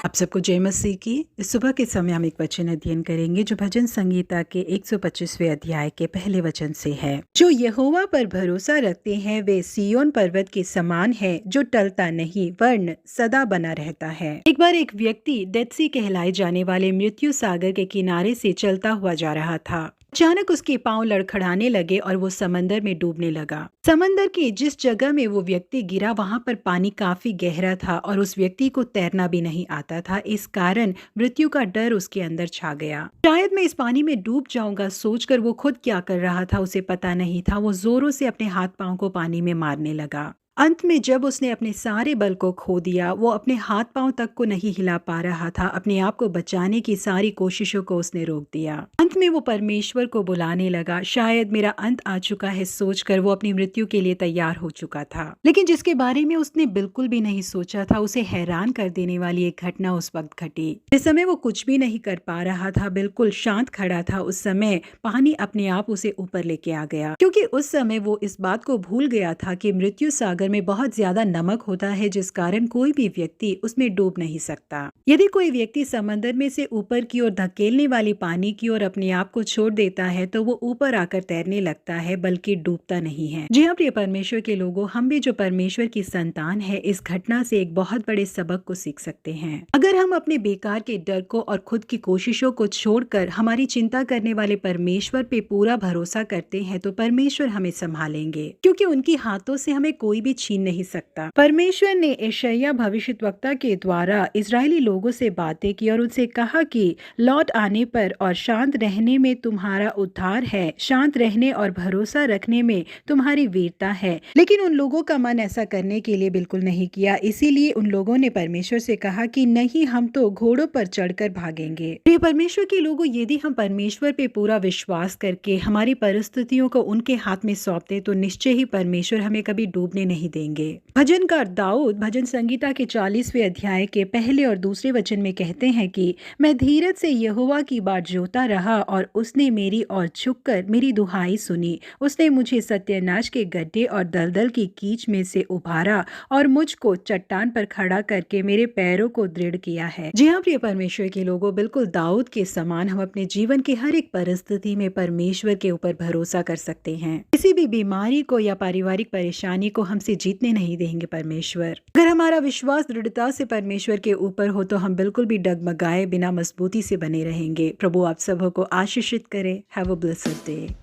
आप सबको जय मसीह की। इस सुबह के समय हम एक वचन अध्ययन करेंगे जो भजन संगीता के 125वें अध्याय के पहले वचन से है। जो यहोवा पर भरोसा रखते हैं वे सिय्योन पर्वत के समान है जो टलता नहीं वरन सदा बना रहता है। एक बार एक व्यक्ति डेड सी कहलाए जाने वाले मृत्यु सागर के किनारे से चलता हुआ जा रहा था। अचानक उसके पांव लड़खड़ाने लगे और वो समंदर में डूबने लगा। समंदर की जिस जगह में वो व्यक्ति गिरा वहां पर पानी काफी गहरा था और उस व्यक्ति को तैरना भी नहीं आता था। इस कारण मृत्यु का डर उसके अंदर छा गया। शायद मैं इस पानी में डूब जाऊंगा सोचकर वो खुद क्या कर रहा था उसे पता नहीं था। वो जोरों से अपने हाथ पांव को पानी में मारने लगा। अंत में जब उसने अपने सारे बल को खो दिया, वो अपने हाथ पांव तक को नहीं हिला पा रहा था। अपने आप को बचाने की सारी कोशिशों को उसने रोक दिया। अंत में वो परमेश्वर को बुलाने लगा। शायद मेरा अंत आ चुका है सोचकर वो अपनी मृत्यु के लिए तैयार हो चुका था। लेकिन जिसके बारे में उसने बिल्कुल भी नहीं सोचा था, उसे हैरान कर देने वाली एक घटना उस वक्त घटी। जिस समय वो कुछ भी नहीं कर पा रहा था, बिल्कुल शांत खड़ा था, उस समय पानी अपने आप उसे ऊपर लेके आ गया। क्योंकि उस समय वो इस बात को भूल गया था कि मृत्यु सागर में बहुत ज्यादा नमक होता है, जिस कारण कोई भी व्यक्ति उसमें डूब नहीं सकता। यदि कोई व्यक्ति समंदर में से ऊपर की ओर धकेलने वाली पानी की ओर अपने आप को छोड़ देता है तो वो ऊपर आकर तैरने लगता है, बल्कि डूबता नहीं है। जी हाँ प्रिय परमेश्वर के लोगों, हम भी जो परमेश्वर की संतान है, इस घटना से एक बहुत बड़े सबक को सीख सकते हैं। अगर हम अपने बेकार के डर को और खुद की कोशिशों को छोड़कर हमारी चिंता करने वाले परमेश्वर पे पूरा भरोसा करते हैं तो परमेश्वर हमें संभालेंगे, क्योंकि उनकी हाथों से हमें कोई भी छीन नहीं सकता। परमेश्वर ने यशायाह भविष्यद्वक्ता के द्वारा इजरायली लोगों से बातें की और उनसे कहा कि लौट आने पर और शांत रहने में तुम्हारा उद्धार है, शांत रहने और भरोसा रखने में तुम्हारी वीरता है। लेकिन उन लोगों का मन ऐसा करने के लिए बिल्कुल नहीं किया। इसीलिए उन लोगों ने परमेश्वर से कहा कि नहीं, हम तो घोड़ों पर चढ़कर भागेंगे। प्रिय परमेश्वर के लोगों, यदि हम परमेश्वर पे पूरा विश्वास करके हमारी परिस्थितियों को उनके हाथ में सौंप दें तो निश्चय ही परमेश्वर हमें कभी डूबने नहीं देंगे। भजनकार दाऊद भजन संगीता के 40वें अध्याय के पहले और दूसरे वचन में कहते हैं कि मैं धीरज से यहोवा की बाट जोता रहा और उसने मेरी ओर झुककर मेरी दुहाई सुनी। उसने मुझे सत्यानाश के गड्ढे और दलदल की कीच में से उभारा और मुझको चट्टान पर खड़ा करके मेरे पैरों को दृढ़ किया है। जी हाँ प्रिय परमेश्वर के लोगों, बिल्कुल दाऊद के समान हम अपने जीवन की हर एक परिस्थिति में परमेश्वर के ऊपर भरोसा कर सकते हैं। किसी भी बीमारी को या पारिवारिक परेशानी को हमसे जीतने नहीं देंगे परमेश्वर। अगर हमारा विश्वास दृढ़ता से परमेश्वर के ऊपर हो तो हम बिल्कुल भी डगमगाए बिना मजबूती से बने रहेंगे। प्रभु आप सबको आशीषित करे। Have a blessed day.